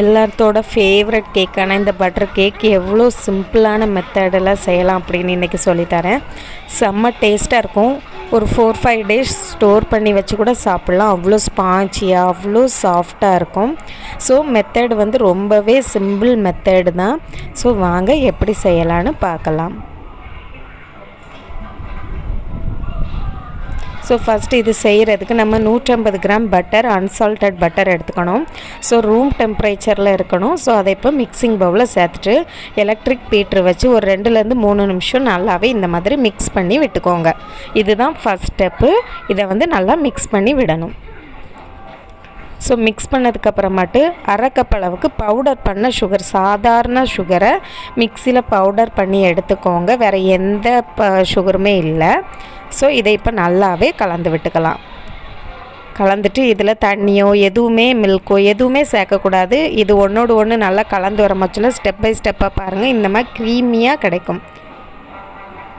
எல்லாத்தோட ஃபேவரட் கேக்கான இந்த butter cake எவ்வளோ சிம்பிளான மெத்தடில் செய்யலாம் அப்படின்னு இன்றைக்கி சொல்லித்தரேன். செம்ம டேஸ்ட்டாக இருக்கும். ஒரு 4-5 டேஸ் ஸ்டோர் பண்ணி வச்சு கூட சாப்பிட்லாம். அவ்வளோ ஸ்பாஞ்சியாக அவ்வளோ சாஃப்டாக இருக்கும். ஸோ மெத்தட் வந்து ரொம்பவே சிம்பிள் மெத்தடு தான். ஸோ வாங்க எப்படி செய்யலான்னு பார்க்கலாம். ஸோ ஃபஸ்ட்டு இது செய்கிறதுக்கு நம்ம 150 கிராம் பட்டர், அன்சால்டட் பட்டர் எடுத்துக்கணும். ஸோ ரூம் டெம்பரேச்சரில் இருக்கணும். ஸோ அதை இப்போ மிக்சிங் பவுலில் சேர்த்துட்டு எலக்ட்ரிக் பீட்ரு வச்சு ஒரு 2-3 நிமிஷம் நல்லாவே இந்த மாதிரி மிக்ஸ் பண்ணி விட்டுக்கோங்க. இதுதான் ஃபஸ்ட் ஸ்டெப்பு. இதை வந்து நல்லா மிக்ஸ் பண்ணி விடணும். ஸோ மிக்ஸ் பண்ணதுக்கப்புறமாட்டு 1/2 கப் அளவுக்கு பவுடர் பண்ண சுகர், சாதாரண சுகரை மிக்சியில் பவுடர் பண்ணி எடுத்துக்கோங்க. வேறு எந்த சுகருமே இல்லை. ஸோ இதை இப்போ நல்லாவே கலந்து விட்டுக்கலாம். கலந்துட்டு இதில் தண்ணியோ எதுவுமே மில்க்கோ எதுவுமே சேர்க்கக்கூடாது. இது ஒன்றோடு ஒன்று நல்லா கலந்து வர மச்சில் ஸ்டெப் பை ஸ்டெப்பாக பாருங்கள். இந்த மாதிரி க்ரீமியாக கிடைக்கும்.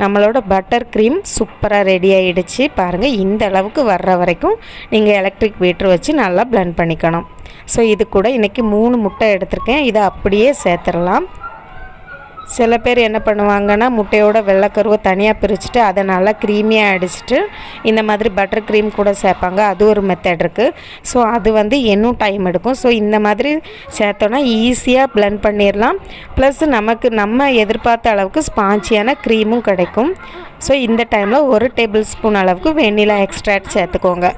நம்மளோட பட்டர் க்ரீம் சூப்பராக ரெடி ஆகிடுச்சு. பாருங்கள், இந்த அளவுக்கு வர்ற வரைக்கும் நீங்கள் எலக்ட்ரிக் பீட்ரு வச்சு நல்லா பிளெண்ட் பண்ணிக்கணும். ஸோ இது கூட இன்றைக்கி 3 முட்டை எடுத்திருக்கேன். இதை அப்படியே சேர்த்துடலாம். சில பேர் என்ன பண்ணுவாங்கன்னா, முட்டையோட வெள்ளைக்கருவை தனியாக பிரிச்சுட்டு அதை நல்லா க்ரீமியாக அடிச்சுட்டு இந்த மாதிரி பட்டர் க்ரீம் கூட சேர்ப்பாங்க. அது ஒரு மெத்தட் இருக்குது. ஸோ அது வந்து இன்னும் டைம் எடுக்கும். ஸோ இந்த மாதிரி சேர்த்தோன்னா ஈஸியாக பிளெண்ட் பண்ணிடலாம். ப்ளஸ் நம்ம எதிர்பார்த்த அளவுக்கு ஸ்பாஞ்சியான க்ரீமும் கிடைக்கும். ஸோ இந்த டைமில் 1 டேபிள் ஸ்பூன் அளவுக்கு வெண்ணிலா எக்ஸ்ட்ராக்ட் சேர்த்துக்கோங்க.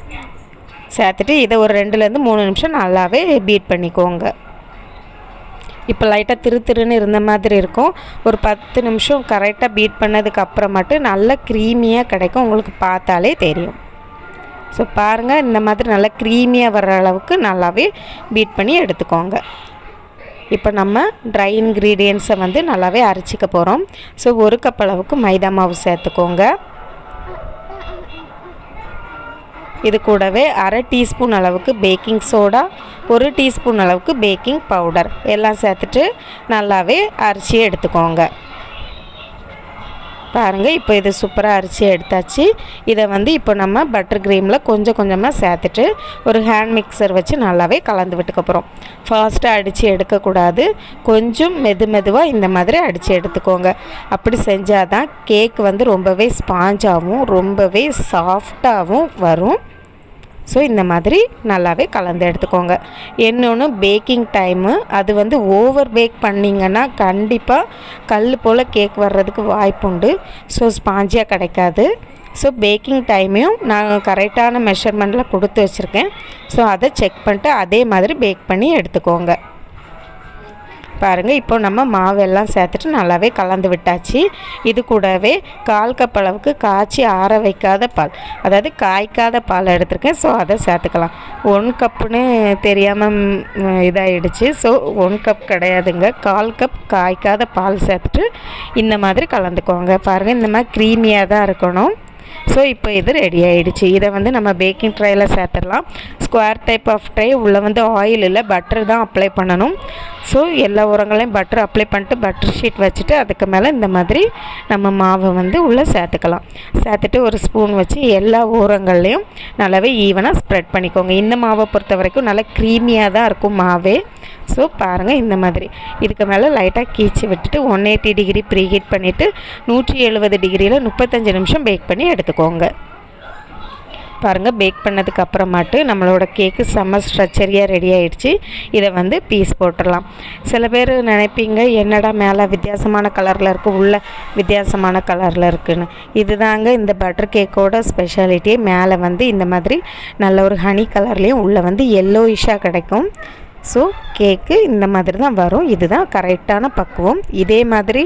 சேர்த்துட்டு இதை ஒரு 2-3 நிமிஷம் நல்லாவே பீட் பண்ணிக்கோங்க. இப்போ லைட்டாக திருன்னு இருந்த மாதிரி இருக்கும். ஒரு 10 நிமிஷம் கரெக்டாக பீட் பண்ணதுக்கு அப்புறமாட்டு நல்ல க்ரீமியாக கிடைக்கும். உங்களுக்கு பார்த்தாலே தெரியும். ஸோ பாருங்கள், இந்த மாதிரி நல்லா க்ரீமியாக வர்ற அளவுக்கு நல்லாவே பீட் பண்ணி எடுத்துக்கோங்க. இப்போ நம்ம ட்ரை இன்க்ரீடியன்ட்ஸை வந்து நல்லாவே அரைச்சிக்க போகிறோம். ஸோ 1 கப் அளவுக்கு மைதா மாவு சேர்த்துக்கோங்க. இது கூடவே 1/2 டீஸ்பூன் அளவுக்கு பேக்கிங் சோடா, 1 டீஸ்பூன் அளவுக்கு பேக்கிங் பவுடர் எல்லாம் சேர்த்துட்டு நல்லாவே அரைச்சி எடுத்துக்கோங்க. பாருங்கள், இப்போ இது சூப்பராக அரைச்சி எடுத்தாச்சு. இதை வந்து இப்போ நம்ம பட்டர் க்ரீமில் கொஞ்சம் கொஞ்சமாக சேர்த்துட்டு ஒரு ஹேண்ட் மிக்சர் வச்சு நல்லாவே கலந்து விட்டுக்கப்புறம் ஃபாஸ்ட்டாக அடித்து எடுக்கக்கூடாது. கொஞ்சம் மெதுவாக இந்த மாதிரி அடித்து எடுத்துக்கோங்க. அப்படி செஞ்சால் தான் கேக் வந்து ரொம்பவே ஸ்பாஞ்சாகவும் ரொம்பவே சாஃப்டாகவும் வரும். ஸோ இந்த மாதிரி நல்லாவே கலந்து எடுத்துக்கோங்க. இன்னொன்று பேக்கிங் டைமு, அது வந்து ஓவர் பேக் பண்ணிங்கன்னா கண்டிப்பாக கல் போல் கேக் வர்றதுக்கு வாய்ப்புண்டு. ஸோ ஸ்பாஞ்சியாக கிடைக்காது. ஸோ பேக்கிங் டைமையும் நான் கரெக்டான மெஷர்மெண்ட்டில் கொடுத்து வச்சுருக்கேன். ஸோ அதை செக் பண்ணிட்டு அதே மாதிரி பேக் பண்ணி எடுத்துக்கோங்க. பாருங்கள், இப்போ நம்ம மாவெல்லாம் சேர்த்துட்டு நல்லாவே கலந்து விட்டாச்சு. இது கூடவே 1/4 கப் அளவுக்கு காய்ச்சி ஆற வைக்காத பால், அதாவது காய்க்காத பால் எடுத்திருக்கேன். ஸோ அதை சேர்த்துக்கலாம். 1 கப்புன்னு தெரியாமல் இதாகிடுச்சு. ஸோ 1 கப் கிடையாதுங்க, 1/4 கப் காய்க்காத பால் சேர்த்துட்டு இந்த மாதிரி கலந்துக்கோங்க. பாருங்கள், இந்த மாதிரி க்ரீமியாக தான் இருக்கணும். ஸோ இப்போ இது ரெடி ஆகிடுச்சு. இதை வந்து நம்ம பேக்கிங் ட்ரையில் சேர்த்துடலாம். ஸ்கொயர் டைப் ஆஃப் ட்ரை, உள்ளே வந்து ஆயில் இல்லை, பட்டர் தான் அப்ளை பண்ணணும். ஸோ எல்லா உரங்களையும் பட்டர் அப்ளை பண்ணிட்டு பட்டர் ஷீட் வச்சுட்டு அதுக்கு மேலே இந்த மாதிரி நம்ம மாவை வந்து உள்ளே சேர்த்துக்கலாம். சேர்த்துட்டு ஒரு ஸ்பூன் வச்சு எல்லா ஓரங்கள்லேயும் நல்லாவே ஈவனாக ஸ்ப்ரெட் பண்ணிக்கோங்க. இந்த மாவை பொறுத்த வரைக்கும் நல்லா க்ரீமியாக தான் இருக்கும் மாவே. ஸோ பாருங்கள், இந்த மாதிரி இதுக்கு மேலே லைட்டாக கீச்சி விட்டுட்டு 180 டிகிரி ப்ரீ ஹீட் பண்ணிவிட்டு 170 டிகிரியில் 35 நிமிஷம் பேக் பண்ணி எடுத்துக்கோங்க. பாருங்கள், பேக் பண்ணதுக்கு அப்புறமாட்டு நம்மளோட கேக்கு செம்ம ஸ்ட்ரக்சரியாக ரெடி ஆகிடுச்சு. இதை வந்து பீஸ் போட்டுடலாம். சில பேர் நினைப்பீங்க, என்னடா மேலே வித்தியாசமான கலரில் இருக்குது, உள்ள வித்தியாசமான கலரில் இருக்குதுன்னு. இதுதாங்க இந்த பட்டர் கேக்கோட ஸ்பெஷாலிட்டியே. மேலே வந்து இந்த மாதிரி நல்ல ஒரு ஹனி கலர்லேயும் உள்ளே வந்து எல்லோயிஷாக கிடைக்கும். ஸோ கேக்கு இந்த மாதிரி தான் வரும். இதுதான் கரெக்டான பக்குவம். இதே மாதிரி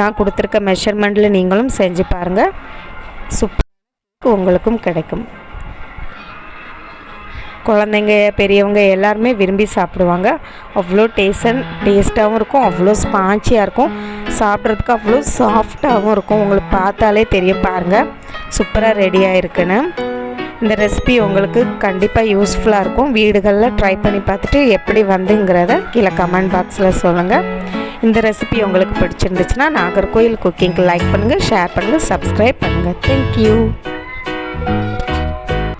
நான் கொடுத்துருக்க மெஷர்மெண்ட்டில் நீங்களும் செஞ்சு பாருங்கள். சூப்பர் உங்களுக்கும் கிடைக்கும். குழந்தைங்க பெரியவங்க எல்லாருமே விரும்பி சாப்பிடுவாங்க. அவ்வளோ டேஸ்ட்டாகவும் இருக்கும், அவ்வளோ ஸ்பாஞ்சியாக இருக்கும், சாப்பிட்றதுக்கு அவ்வளோ சாஃப்டாகவும் இருக்கும். உங்களுக்கு பார்த்தாலே தெரியும். பாருங்கள், சூப்பராக ரெடி ஆகிருக்குன்னு. இந்த ரெசிபி உங்களுக்கு கண்டிப்பாக யூஸ்ஃபுல்லாக இருக்கும். வீடுகளில் ட்ரை பண்ணி பார்த்துட்டு எப்படி வந்துங்கிறத கீழே கமெண்ட் பாக்ஸில் சொல்லுங்கள். இந்த ரெசிபி உங்களுக்கு பிடிச்சிருந்துச்சுன்னா நாகர்கோயில் குக்கிங்க்கு லைக் பண்ணுங்கள், ஷேர் பண்ணுங்கள், சப்ஸ்கிரைப் பண்ணுங்கள். தேங்க்யூ.